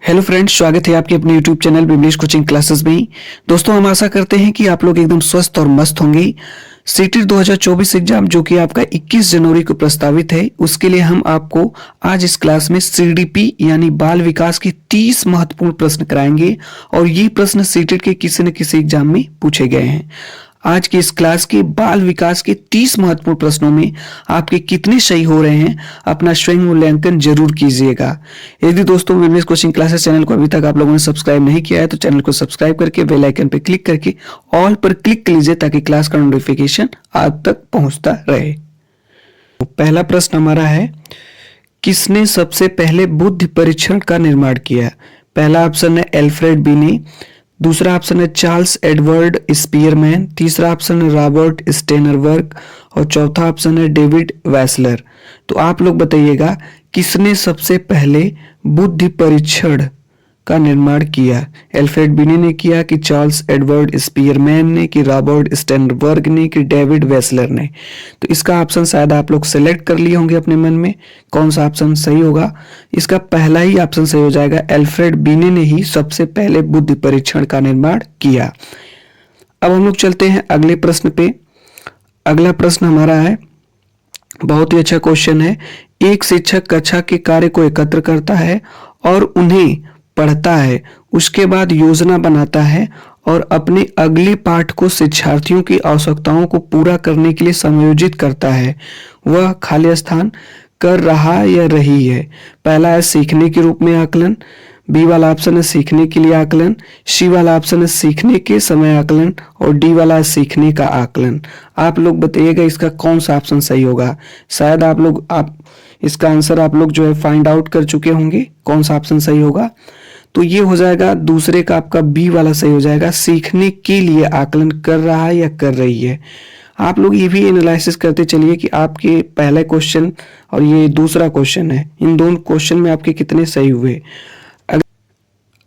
Hello friends, स्वागत है आपके अपने YouTube channel Bimlesh coaching classes में। दोस्तों, हम आशा करते हैं कि आप लोग एकदम स्वस्थ और मस्त होंगे। सीटेट 2024 एग्जाम जो कि आपका 21 जनवरी को प्रस्तावित है, उसके लिए हम आपको आज इस क्लास में सीडीपी यानी बाल विकास के 30 महत्वपूर्ण प्रश्न कराएंगे और ये प्रश्न सीटेट के किसी न किसी एग्जाम में पूछे गए हैं। आज की इस क्लास के बाल विकास के 30 महत्वपूर्ण प्रश्नों में आपके कितने सही हो रहे हैं, अपना स्वयं मूल्यांकन जरूर कीजिएगा। यदि दोस्तों बिजनेस कोचिंग क्लासेस चैनल को अभी तक आप लोगों ने सब्सक्राइब नहीं किया है तो चैनल को सब्सक्राइब करके बेल आइकन पर क्लिक करके ऑल पर क्लिक कर लीजिए ताकि क्लास का नोटिफिकेशन आप तक पहुंचता रहे। पहला प्रश्न हमारा है, किसने सबसे पहले बुद्धि परीक्षण का निर्माण किया? पहला ऑप्शन है एल्फ्रेड बिने, दूसरा ऑप्शन है चार्ल्स एडवर्ड स्पीयरमैन, तीसरा ऑप्शन है रॉबर्ट स्टेनरबर्ग और चौथा ऑप्शन है डेविड वैसलर। तो आप लोग बताइएगा किसने सबसे पहले बुद्धि परीक्षण का निर्माण किया? एल्फ्रेड बिने ने किया कि चार्ल्स एडवर्ड स्पीयरमैन ने कि रॉबर्ट स्टेनबर्ग ने कि डेविड वेसलर ने? तो इसका ऑप्शन शायद आप लोग सेलेक्ट कर लिए होंगे अपने मन में, कौन सा ऑप्शन सही होगा। इसका पहला ही ऑप्शन सही हो जाएगा, एल्फ्रेड बिने ने ही सबसे पहले बुद्धि परीक्षण का निर्माण किया। अब हम लोग चलते हैं अगले प्रश्न पे। अगला प्रश्न हमारा है, बहुत ही अच्छा क्वेश्चन है। एक शिक्षक कक्षा के कार्य को एकत्र करता है और उन्हें पढ़ता है, उसके बाद योजना बनाता है और अपने अगले पाठ को शिक्षार्थियों की आवश्यकताओं को पूरा करने के लिए समायोजित करता है। वह खाली स्थान कर रहा या रही है? पहला है सीखने के रूप में आकलन, बी वाला ऑप्शन है सीखने के लिए आकलन, सी वाला ऑप्शन है सीखने के समय आकलन और डी वाला है सीखने का आकलन। आप लोग बताइएगा इसका कौन सा ऑप्शन सही होगा। शायद आप इसका आंसर आप लोग जो है फाइंड आउट कर चुके होंगे कौन सा ऑप्शन सही होगा। तो ये हो जाएगा दूसरे का, आपका बी वाला सही हो जाएगा, सीखने के लिए आकलन कर रहा है या कर रही है। आप लोग ये भी एनालिसिस करते चलिए कि आपके पहला क्वेश्चन और ये दूसरा क्वेश्चन है, इन दोनों क्वेश्चन में आपके कितने सही हुए।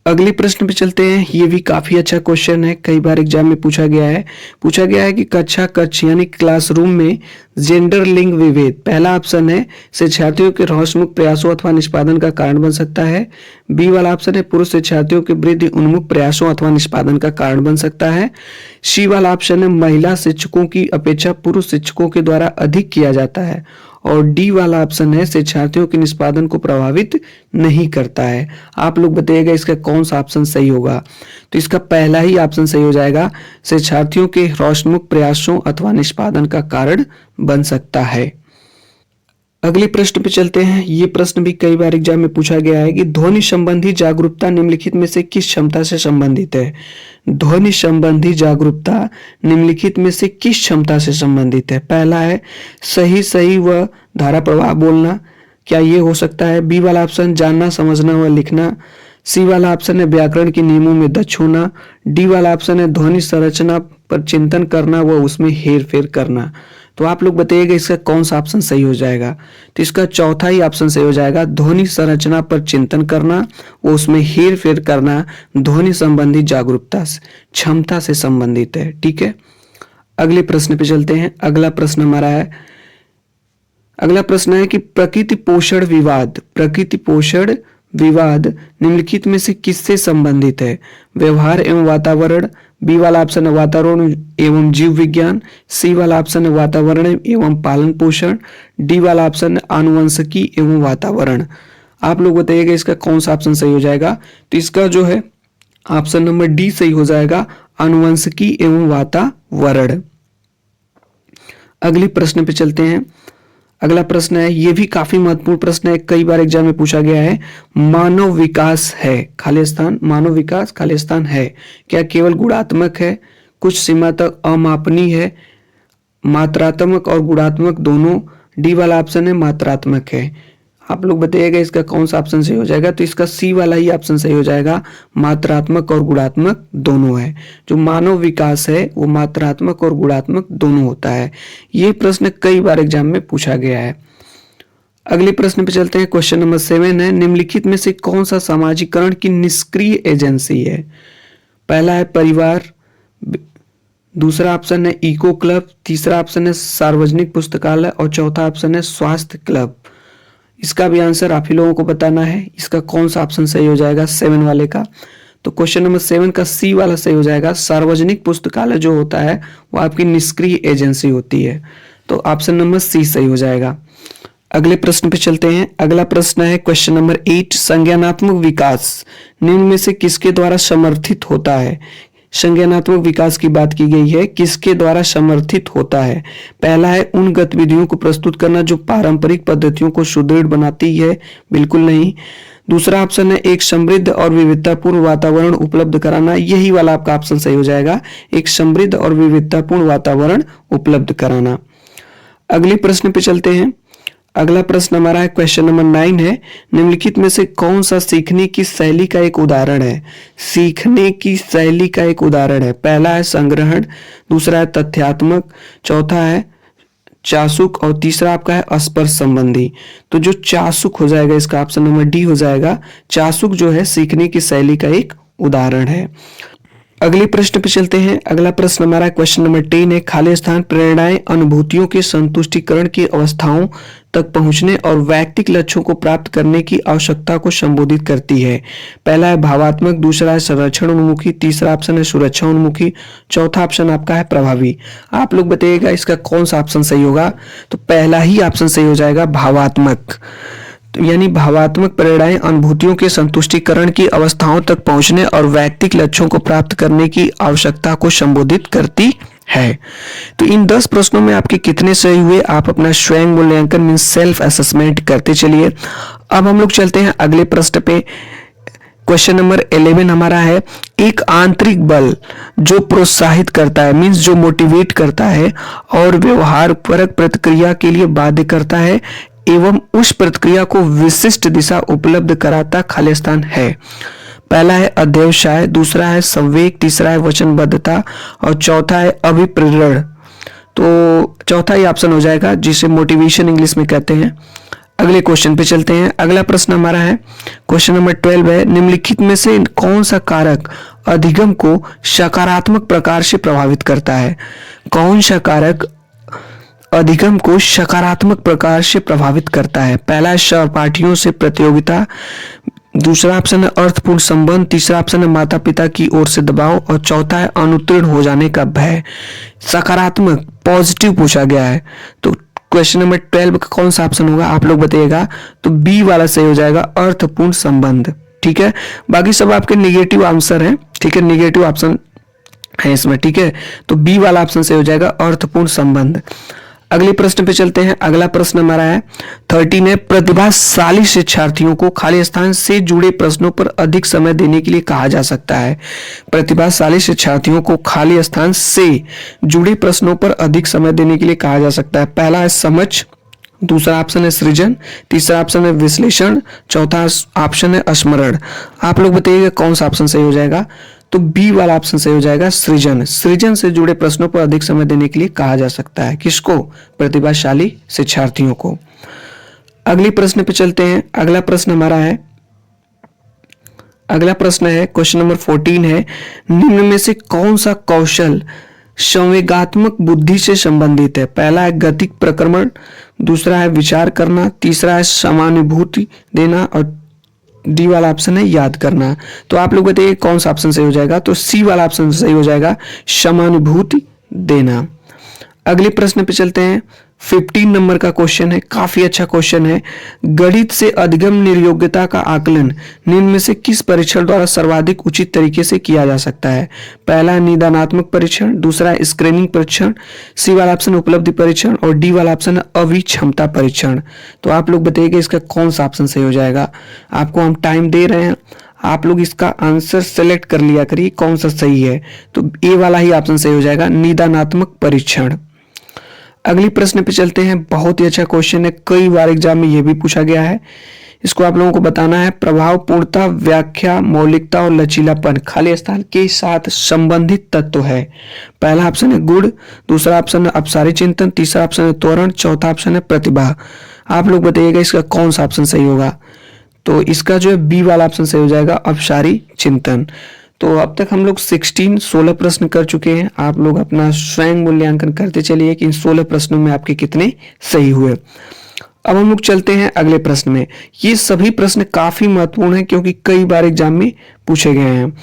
अगले प्रश्न पे चलते हैं। ये भी काफी अच्छा क्वेश्चन है, कई बार एग्जाम में पूछा गया है कि कक्षा कक्ष यानी क्लासरूम में जेंडर लिंग विभेद, पहला ऑप्शन है शिक्षार्थियों के रहस्यमुख प्रयासों अथवा निष्पादन का कारण बन सकता है, बी वाला ऑप्शन है पुरुष शिक्षार्थियों के वृद्धि उन्मुख प्रयासों अथवा निष्पादन का कारण बन सकता है, सी वाला ऑप्शन है महिला शिक्षकों की अपेक्षा पुरुष शिक्षकों के द्वारा अधिक किया जाता है और डी वाला ऑप्शन है शिक्षार्थियों के निष्पादन को प्रभावित नहीं करता है। आप लोग बताइएगा इसका कौन सा ऑप्शन सही होगा। तो इसका पहला ही ऑप्शन सही हो जाएगा, शिक्षार्थियों के रहस्यमुख प्रयासों अथवा निष्पादन का कारण बन सकता है। अगले प्रश्न पे चलते हैं। ये प्रश्न भी कई बार एग्जाम में पूछा गया है कि ध्वनि संबंधी जागरूकता निम्नलिखित में से किस क्षमता से संबंधित है? ध्वनि संबंधी जागरूकता निम्नलिखित में से किस क्षमता से संबंधित है? पहला है सही व धारा प्रवाह बोलना, क्या ये हो सकता है? बी वाला ऑप्शन जानना समझना व लिखना, सी वाला ऑप्शन है व्याकरण के नियमों में दक्ष होना, डी वाला ऑप्शन है ध्वनि संरचना पर चिंतन करना व उसमें हेर फेर करना। तो आप लोग बताइएगा इसका कौन सा ऑप्शन सही हो जाएगा। तो इसका चौथा ही ऑप्शन सही हो जाएगा, ध्वनि संरचना पर चिंतन करना वो उसमें हेर फेर करना ध्वनि संबंधी जागरूकता क्षमता से संबंधित है। ठीक है, अगले प्रश्न पे चलते हैं। अगला प्रश्न हमारा है, अगला प्रश्न है कि प्रकृति पोषण विवाद निम्नलिखित में से किससे संबंधित है? व्यवहार एवं वातावरण, बी वाला ऑप्शन है वातावरण एवं जीव विज्ञान, सी वाला ऑप्शन है वातावरण एवं पालन पोषण, डी वाला ऑप्शन है आनुवंशिकी एवं वातावरण। आप लोग बताइएगा इसका कौन सा ऑप्शन सही हो जाएगा। तो इसका जो है ऑप्शन नंबर डी सही हो जाएगा, आनुवंशिकी एवं वातावरण। अगले प्रश्न पे चलते हैं। अगला प्रश्न है, ये भी काफी महत्वपूर्ण प्रश्न है, कई बार एग्जाम में पूछा गया है। मानव विकास है खाली स्थान, मानव विकास खाली स्थान है क्या केवल गुणात्मक है, कुछ सीमा तक अमापनीय है, मात्रात्मक और गुणात्मक दोनों? डी वाला ऑप्शन है मात्रात्मक है। आप लोग बताइएगा इसका कौन सा ऑप्शन सही हो जाएगा। तो इसका सी वाला ही ऑप्शन सही हो जाएगा, मात्रात्मक और गुणात्मक दोनों है। जो मानव विकास है वो मात्रात्मक और गुणात्मक दोनों होता है। ये प्रश्न कई बार एग्जाम में पूछा गया है। अगले प्रश्न पे चलते हैं। क्वेश्चन नंबर 7 है, निम्नलिखित में से कौन सा सामाजिकरण की निष्क्रिय एजेंसी है? पहला है परिवार, दूसरा ऑप्शन है इको क्लब, तीसरा ऑप्शन है सार्वजनिक पुस्तकालय और चौथा ऑप्शन है स्वास्थ्य क्लब। इसका भी आंसर आप ही लोगों को बताना है। इसका कौन सा ऑप्शन सही हो जाएगा 7 वाले का। तो क्वेश्चन नंबर 7 का सी वाला सही हो जाएगा। सार्वजनिक पुस्तकालय जो होता है वो आपकी निष्क्रिय एजेंसी होती है। तो ऑप्शन नंबर सी सही हो जाएगा। अगले प्रश्न पे चलते हैं। अगला प्रश्न है क्वेश्चन नंबर 8, संज्ञानात्मक विकास निम्न में से किसके द्वारा समर्थित होता है। संज्ञानात्मक विकास की बात की गई है, किसके द्वारा समर्थित होता है। पहला है उन गतिविधियों को प्रस्तुत करना जो पारंपरिक पद्धतियों को सुदृढ़ बनाती है, बिल्कुल नहीं। दूसरा ऑप्शन है एक समृद्ध और विविधतापूर्ण वातावरण उपलब्ध कराना, यही वाला आपका ऑप्शन सही हो जाएगा, एक समृद्ध और विविधतापूर्ण वातावरण उपलब्ध कराना। अगले प्रश्न पे चलते हैं। अगला प्रश्न हमारा है क्वेश्चन नंबर 9 है, निम्नलिखित में से कौन सा सीखने की शैली का एक उदाहरण है। सीखने की शैली का एक उदाहरण है। पहला है संग्रहण, दूसरा है तथ्यात्मक, चौथा है चासुक और तीसरा आपका है स्पर्श संबंधी। तो जो चासुक हो जाएगा इसका ऑप्शन नंबर डी हो जाएगा। चासुक जो है सीखने की शैली का एक उदाहरण है। अगले प्रश्न पे चलते हैं। अगला प्रश्न हमारा क्वेश्चन नंबर 10 है, खाली स्थान प्रेरणाएं अनुभूतियों के संतुष्टिकरण की अवस्थाओं तक पहुंचने और वैयक्तिक लक्ष्यों को प्राप्त करने की आवश्यकता को संबोधित करती है। पहला है भावात्मक, दूसरा है संरक्षण उन्मुखी, तीसरा ऑप्शन है सुरक्षा उन्मुखी, चौथा ऑप्शन आपका है प्रभावी। आप लोग बताइएगा इसका कौन सा ऑप्शन सही होगा। तो पहला ही ऑप्शन सही हो जाएगा, भावात्मक। तो यानी भावात्मक प्रेरणाएं अनुभूतियों के संतुष्टिकरण की अवस्थाओं तक पहुंचने और वैयक्तिक लक्ष्यों को प्राप्त करने की आवश्यकता को संबोधित करती है। तो इन 10 प्रश्नों में आपके कितने सही हुए, आप अपना स्वयं मूल्यांकन मींस सेल्फ असेसमेंट करते चलिए। अब हम लोग चलते हैं अगले प्रश्न पे। क्वेश्चन नंबर 11 हमारा है, एक आंतरिक बल जो प्रोत्साहित करता है मींस जो मोटिवेट करता है और व्यवहार परक प्रतिक्रिया के लिए बाध्य करता है एवं उस प्रतिक्रिया को विशिष्ट दिशा उपलब्ध कराता खाली स्थान है। पहला है अध्यवसाय, दूसरा है संवेग, तीसरा है वचनबद्धता और चौथा है अभिप्रेरण। तो चौथा ही ऑप्शन हो जाएगा जिसे मोटिवेशन इंग्लिश में कहते हैं। अगले क्वेश्चन पे चलते हैं। अगला प्रश्न हमारा है क्वेश्चन नंबर 12 है, निम्नलिखित में से कौन सा कारक अधिगम को सकारात्मक प्रकार से प्रभावित करता है। कौन सा कारक अधिगम को सकारात्मक प्रकार से प्रभावित करता है। पहला है सहपाठियों से प्रतियोगिता, दूसरा ऑप्शन है अर्थपूर्ण संबंध, तीसरा ऑप्शन है माता पिता की ओर से दबाव और चौथा है अनुत्तीर्ण हो जाने का भय। सकारात्मक पॉजिटिव पूछा गया है। तो क्वेश्चन नंबर 12 का कौन सा ऑप्शन होगा आप लोग बताइएगा। तो बी वाला सही हो जाएगा, अर्थपूर्ण संबंध। ठीक है, बाकी सब आपके निगेटिव आंसर है। ठीक है, निगेटिव ऑप्शन है इसमें। ठीक है, तो बी वाला ऑप्शन सही हो जाएगा, अर्थपूर्ण संबंध। अगले प्रश्न पे चलते हैं। अगला प्रश्न हमारा है 13 है, प्रतिभाशाली शिक्षार्थियों को खाली स्थान से जुड़े प्रश्नों पर अधिक समय देने के लिए कहा जा सकता है। प्रतिभाशाली शिक्षार्थियों को खाली स्थान से जुड़े प्रश्नों पर अधिक समय देने के लिए कहा जा सकता है। पहला है समझ, दूसरा ऑप्शन है सृजन, तीसरा ऑप्शन है विश्लेषण, चौथा ऑप्शन है स्मरण। आप लोग बताइएगा कौन सा ऑप्शन सही हो जाएगा। तो बी वाला ऑप्शन सही हो जाएगा, सृजन। सृजन से जुड़े प्रश्नों पर अधिक समय देने के लिए कहा जा सकता है। किसको? प्रतिभाशाली शिक्षार्थियों को। अगले प्रश्न पे चलते हैं। अगला प्रश्न हमारा है क्वेश्चन नंबर 14 है, निम्न में से कौन सा कौशल संवेगात्मक बुद्धि से संबंधित है। पहला है गतिक प्रक्रमण, दूसरा है विचार करना, तीसरा है समानुभूति देना और डी वाला ऑप्शन है याद करना। तो आप लोग बताइए कौन सा ऑप्शन सही हो जाएगा। तो सी वाला ऑप्शन सही हो जाएगा, समानुभूति देना। अगले प्रश्न पे चलते हैं। 15 नंबर का क्वेश्चन है, काफी अच्छा क्वेश्चन है। गणित से अधिगम निर्योग्यता का आकलन निम्न में से किस परीक्षण द्वारा सर्वाधिक उचित तरीके से किया जा सकता है। पहला है निदानात्मक परीक्षण, दूसरा है स्क्रीनिंग परीक्षण, सी वाला ऑप्शन उपलब्धि परीक्षण और डी वाला ऑप्शन है अभिक्षमता परीक्षण। तो आप लोग बताइएगा इसका कौन सा ऑप्शन सही हो जाएगा। आपको हम टाइम दे रहे हैं, आप लोग इसका आंसर सेलेक्ट कर लिया करिए कौन सा सही है। तो ए वाला ही ऑप्शन सही हो जाएगा, निदानात्मक परीक्षण। अगली प्रश्न पे चलते हैं। बहुत ही अच्छा क्वेश्चन है, कई बार एग्जाम में यह भी पूछा गया है। इसको आप लोगों को बताना है। प्रभावपूर्णता, व्याख्या, मौलिकता और लचीलापन खाली स्थान के साथ संबंधित तत्व है। पहला ऑप्शन है गुण, दूसरा ऑप्शन है अपसारी चिंतन, तीसरा ऑप्शन है त्वरण, चौथा ऑप्शन है प्रतिभा। आप लोग बताइएगा इसका कौन सा ऑप्शन सही होगा। तो इसका जो है बी वाला ऑप्शन सही हो जाएगा, अपसारी चिंतन। तो अब तक हम लोग 16 प्रश्न कर चुके हैं। आप लोग अपना स्वयं मूल्यांकन करते चलिए कि इन 16 प्रश्नों में आपके कितने सही हुए। अब हम लोग चलते हैं अगले प्रश्न में। ये सभी प्रश्न काफी महत्वपूर्ण हैं क्योंकि कई बार एग्जाम में पूछे गए हैं।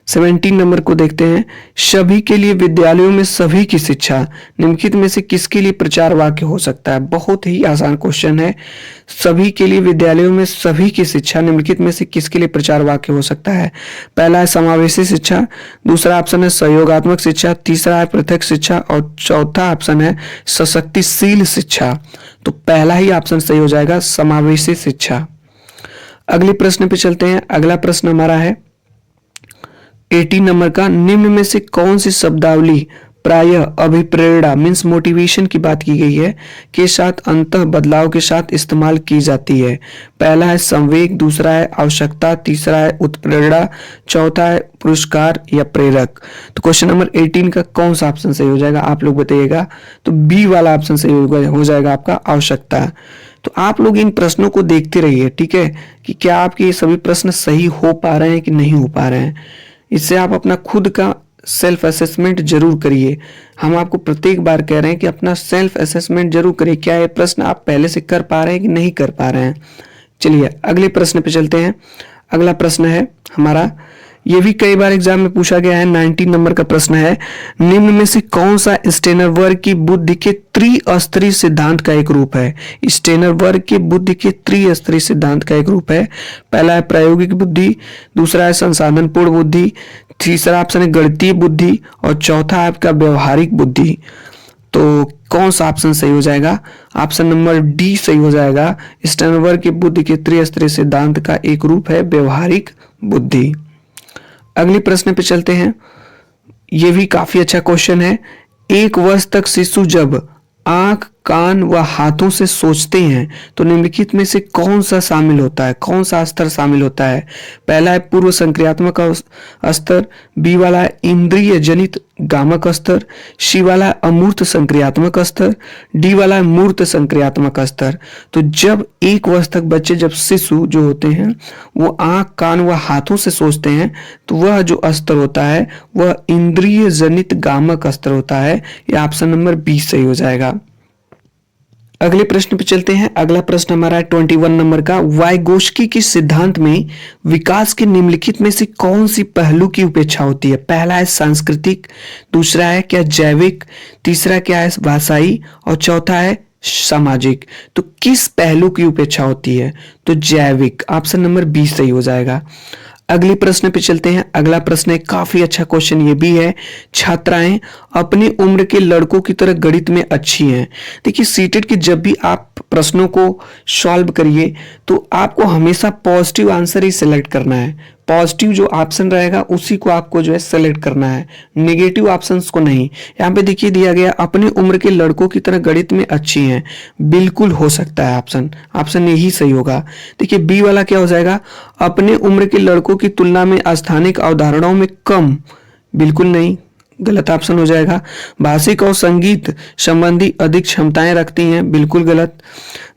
17 नंबर को देखते हैं। सभी के लिए विद्यालयों में सभी की शिक्षा निम्नलिखित में से किसके लिए प्रचार वाक्य हो सकता है? बहुत ही आसान क्वेश्चन है। सभी के लिए विद्यालयों में सभी की शिक्षा निम्नलिखित में से किसके लिए प्रचार वाक्य हो सकता है? पहला है समावेशी शिक्षा, दूसरा ऑप्शन है सहयोगात्मक शिक्षा, तीसरा है पृथक शिक्षा और चौथा ऑप्शन है सशक्तिशील शिक्षा। तो पहला ही ऑप्शन सही हो जाएगा, समावेशी शिक्षा। अगले प्रश्न पे चलते हैं। अगला प्रश्न हमारा है 18 नंबर का। निम्न में से कौन सी शब्दावली प्रायः अभिप्रेरणा मीन्स मोटिवेशन की बात की गई है के साथ अंतः बदलाव के साथ इस्तेमाल की जाती है? पहला है संवेग, दूसरा है आवश्यकता, तीसरा है उत्प्रेरणा, चौथा है पुरस्कार या प्रेरक। तो क्वेश्चन नंबर 18 का कौन सा ऑप्शन सही हो जाएगा, आप लोग बताइएगा। तो बी वाला ऑप्शन सही हो जाएगा आपका, आवश्यकता। तो आप लोग इन प्रश्नों को देखते रहिए, ठीक है, कि क्या आपके ये सभी प्रश्न सही हो पा रहे हैं कि नहीं हो पा रहे हैं। इससे आप अपना खुद का सेल्फ असेसमेंट जरूर करिए। हम आपको प्रत्येक बार कह रहे हैं कि अपना सेल्फ असेसमेंट जरूर करिए, क्या ये प्रश्न आप पहले से कर पा रहे हैं कि नहीं कर पा रहे हैं। चलिए अगले प्रश्न पे चलते हैं। अगला प्रश्न है हमारा, ये भी कई बार एग्जाम में पूछा गया है। 19 नंबर का प्रश्न है। निम्न में से कौन सा स्टेनर वर्ग की बुद्धि के त्रिस्तरीय सिद्धांत का एक रूप है? स्टेनर वर्ग के बुद्धि के त्रिस्तरीय सिद्धांत का एक रूप है। पहला है प्रायोगिक बुद्धि, दूसरा है संसाधनपूर्ण बुद्धि, तीसरा ऑप्शन है गणितीय बुद्धि और चौथा है आपका व्यवहारिक बुद्धि। तो कौन सा ऑप्शन सही हो जाएगा? ऑप्शन नंबर डी सही हो जाएगा। स्टेनर वर्ग की बुद्धि के त्रिस्तरीय सिद्धांत का एक रूप है व्यवहारिक बुद्धि। अगले प्रश्न पे चलते हैं। यह भी काफी अच्छा क्वेश्चन है। 1 वर्ष तक शिशु जब आंख, कान व हाथों से सोचते हैं तो निम्नलिखित में से कौन सा शामिल होता है, कौन सा स्तर शामिल होता है? पहला है पूर्व संक्रियात्मक स्तर, बी वाला है इंद्रिय जनित गामक स्तर, सी वाला है अमूर्त संक्रियात्मक स्तर, डी वाला है मूर्त संक्रियात्मक स्तर। तो जब 1 वर्ष तक बच्चे, जब शिशु जो होते हैं वो आंख, कान व हाथों से सोचते हैं तो वह जो स्तर होता है वह इंद्रिय जनित गामक स्तर होता है। यह ऑप्शन नंबर बी सही हो जाएगा। अगले प्रश्न पे चलते हैं। अगला प्रश्न हमारा है 21 नंबर का। वाइगोस्की के सिद्धांत में विकास के निम्नलिखित में से कौन सी पहलू की उपेक्षा होती है? पहला है सांस्कृतिक, दूसरा है क्या जैविक, तीसरा क्या है भाषाई और चौथा है सामाजिक। तो किस पहलू की उपेक्षा होती है? तो जैविक, ऑप्शन नंबर बी सही हो जाएगा। अगले प्रश्न पे चलते हैं। अगला प्रश्न है काफी अच्छा क्वेश्चन ये भी है। छात्राएं अपनी उम्र के लड़कों की तरह गणित में अच्छी हैं। देखिए सीटेट के जब भी आप प्रश्नों को सॉल्व करिए तो आपको हमेशा पॉजिटिव आंसर ही सिलेक्ट करना है। पॉजिटिव जो ऑप्शन रहेगा उसी को आपको जो है सेलेक्ट करना है, नेगेटिव ऑप्शंस को नहीं। यहाँ पे देखिए दिया गया अपनी उम्र के लड़कों की तरह गणित में अच्छी हैं, बिल्कुल हो सकता है ऑप्शन यही सही होगा। देखिए बी वाला क्या हो जाएगा? अपने उम्र के लड़कों की तुलना में स्थानिक अवधारणाओं में कम, बिल्कुल नहीं, गलत ऑप्शन हो जाएगा। भाषिक और संगीत संबंधी अधिक क्षमताएं रखती हैं, बिल्कुल गलत।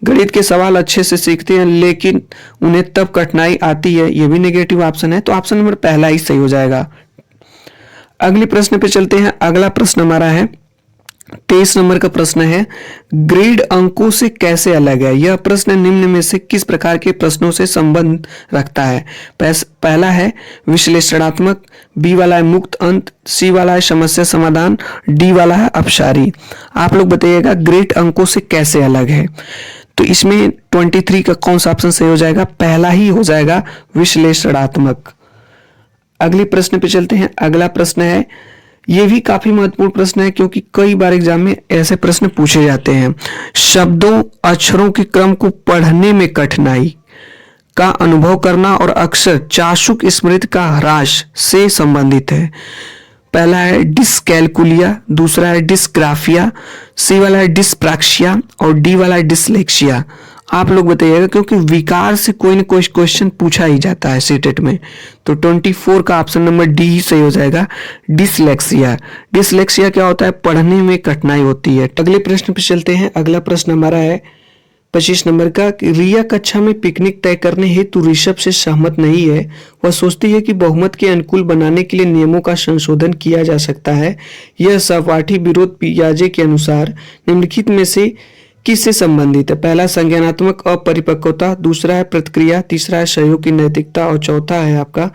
गणित के सवाल अच्छे से सीखते हैं लेकिन उन्हें तब कठिनाई आती है, यह भी नेगेटिव ऑप्शन है। तो ऑप्शन नंबर पहला ही सही हो जाएगा। अगले प्रश्न पे चलते हैं। अगला प्रश्न हमारा है 23 नंबर का प्रश्न है। ग्रेड अंकों से कैसे अलग है? यह प्रश्न निम्न में से किस प्रकार के प्रश्नों से संबंध रखता है? पहला है विश्लेषणात्मक, बी वाला है मुक्त अंक, सी वाला है समस्या समाधान, डी वाला है अपसारी। आप लोग बताइएगा ग्रेड अंकों से कैसे अलग है। तो इसमें 23 का कौन सा ऑप्शन सही हो जाएगा? पहला ही हो जाएगा, विश्लेषणात्मक। अगले प्रश्न पे चलते हैं। अगला प्रश्न है, यह भी काफी महत्वपूर्ण प्रश्न है क्योंकि कई बार एग्जाम में ऐसे प्रश्न पूछे जाते हैं। शब्दों अक्षरों के क्रम को पढ़ने में कठिनाई का अनुभव करना और अक्सर चाशुक स्मृति का ह्रास से संबंधित है। पहला है डिसकैलकुलिया, दूसरा है डिस्ग्राफिया, सी वाला है डिस्प्रैक्सिया और डी वाला है डिसलेक्सिया। आप लोग बताइएगा क्योंकि विकार से कोई ना कोई क्वेश्चन पूछा ही जाता है सीटेट में। तो 24 का ऑप्शन नंबर डी ही सही हो जाएगा, डिसलेक्सिया। डिसलेक्सिया क्या होता है? पढ़ने में कठिनाई होती है। अगले प्रश्न पे चलते हैं। अगला प्रश्न हमारा है 25 नंबर का। रिया कक्षा में पिकनिक तय करने हेतु ऋषभ से सहमत नहीं है। वह सोचती है कि बहुमत के अनुकूल बनाने के लिए नियमों का संशोधन किया जा सकता है। यह सहपाठी विरोध पियाजे के अनुसार निम्नलिखित में से किससे संबंधित है? पहला संज्ञानात्मक अपरिपक्वता, दूसरा है प्रतिक्रिया, तीसरा है सहयोग की नैतिकता और चौथा है आपका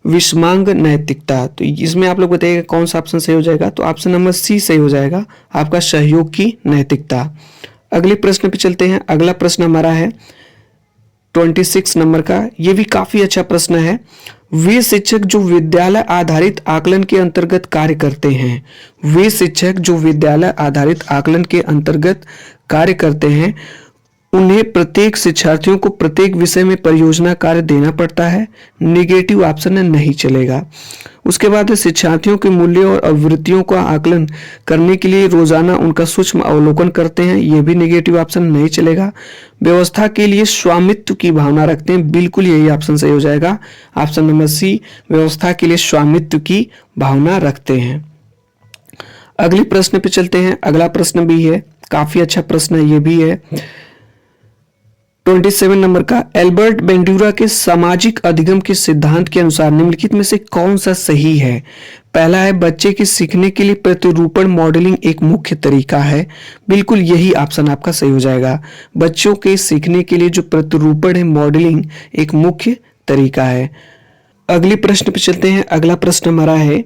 विषमांग नैतिकता। तो इसमें आप लोग बताइएगा कौन सा ऑप्शन सही हो जाएगा। तो ऑप्शन नंबर सी सही हो जाएगा, आपका सहयोग की नैतिकता। अगले प्रश्न पे चलते हैं। अगला प्रश्न हमारा है 26 नंबर का। ये भी काफी अच्छा प्रश्न है। वे शिक्षक जो विद्यालय आधारित आकलन के अंतर्गत कार्य करते हैं, वे शिक्षक जो विद्यालय आधारित आकलन के अंतर्गत कार्य करते हैं, उन्हें प्रत्येक शिक्षार्थियों को प्रत्येक विषय में परियोजना कार्य देना पड़ता है। निगेटिव ऑप्शन है, नहीं चलेगा। उसके बाद शिक्षार्थियों के मूल्यों और आवृत्तियों का आकलन करने के लिए रोजाना उनका सूक्ष्म अवलोकन करते हैं, यह भी निगेटिव ऑप्शन नहीं चलेगा। व्यवस्था के लिए स्वामित्व की भावना रखते हैं, बिल्कुल यही ऑप्शन सही हो जाएगा, ऑप्शन नंबर सी, व्यवस्था के लिए स्वामित्व की भावना रखते हैं। अगले प्रश्न पे चलते हैं। अगला प्रश्न भी है काफी अच्छा प्रश्न है, ये भी है 27 नंबर का। एल्बर्ट बेंड्यूरा के सामाजिक अधिगम के सिद्धांत के अनुसार निम्नलिखित में से कौन सा सही है? पहला है बच्चे के सीखने के लिए प्रतिरूपण मॉडलिंग एक मुख्य तरीका है, बिल्कुल यही ऑप्शन आपका सही हो जाएगा। बच्चों के सीखने के लिए जो प्रतिरूपण है मॉडलिंग एक मुख्य तरीका है। अगले प्रश्न पे चलते हैं। अगला प्रश्न हमारा है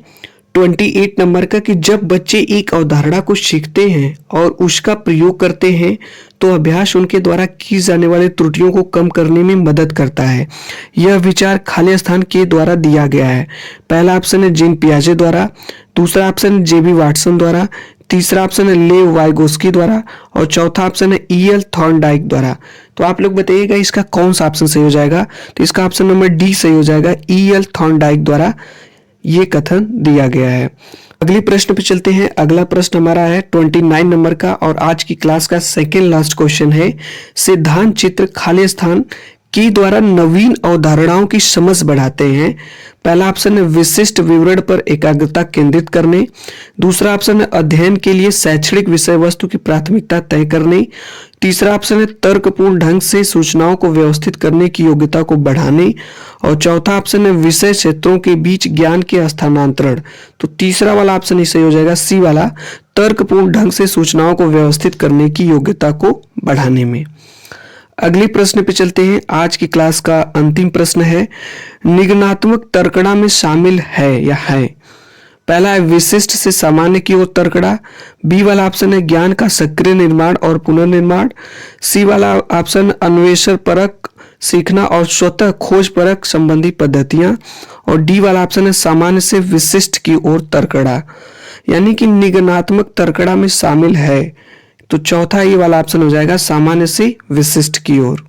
28 नंबर का कि जब बच्चे एक अवधारणा को सीखते हैं और उसका प्रयोग करते हैं तो अभ्यास उनके द्वारा की जाने वाली त्रुटियों को कम करने में मदद करता है। यह विचार खाली स्थान के द्वारा दिया गया है। पहला ऑप्शन है जीन पियाजे द्वारा, दूसरा ऑप्शन है जेबी वाटसन द्वारा, तीसरा ऑप्शन है लेव वाइगोस्की द्वारा और चौथा ऑप्शन है ईएल थॉर्नडाइक द्वारा। तो आप लोग बताइएगा इसका कौन सा ऑप्शन सही हो जाएगा। तो इसका ऑप्शन नंबर डी सही हो जाएगा, ईएल थॉर्नडाइक द्वारा ये कथन दिया गया है। अगले प्रश्न पे चलते हैं। अगला प्रश्न हमारा है 29 नंबर का और आज की क्लास का सेकेंड लास्ट क्वेश्चन है। सिद्धांत चित्र खाली स्थान के द्वारा नवीन अवधारणाओं की समझ बढ़ाते हैं। पहला ऑप्शन है विशिष्ट विवरण पर एकाग्रता केंद्रित करने, दूसरा ऑप्शन है अध्ययन के लिए शैक्षणिक विषय वस्तु की प्राथमिकता तय करने, तीसरा ऑप्शन है तर्कपूर्ण ढंग से सूचनाओं को व्यवस्थित करने की योग्यता को बढ़ाने और चौथा ऑप्शन है विषय क्षेत्रों के बीच ज्ञान के स्थानांतरण। तो तीसरा वाला ऑप्शन ही सही हो जाएगा, सी वाला, तर्कपूर्ण ढंग से सूचनाओं को व्यवस्थित करने की योग्यता को बढ़ाने में। अगले प्रश्न पे चलते हैं। आज की क्लास का अंतिम प्रश्न है निगमनात्मक तर्कणा में शामिल है या है? पहला है विशिष्ट से सामान्य की ओर तर्कणा, बी वाला ऑप्शन है ज्ञान का सक्रिय निर्माण और पुनर्निर्माण, सी वाला ऑप्शन अन्वेषण परक सीखना और स्वतः खोज परक संबंधी पद्धतियां और डी वाला ऑप्शन है सामान्य से विशिष्ट की ओर तर्कणा। यानी कि निगमनात्मक तर्कणा में शामिल है, तो चौथा ये वाला ऑप्शन हो जाएगा सामान्य से विशिष्ट की ओर।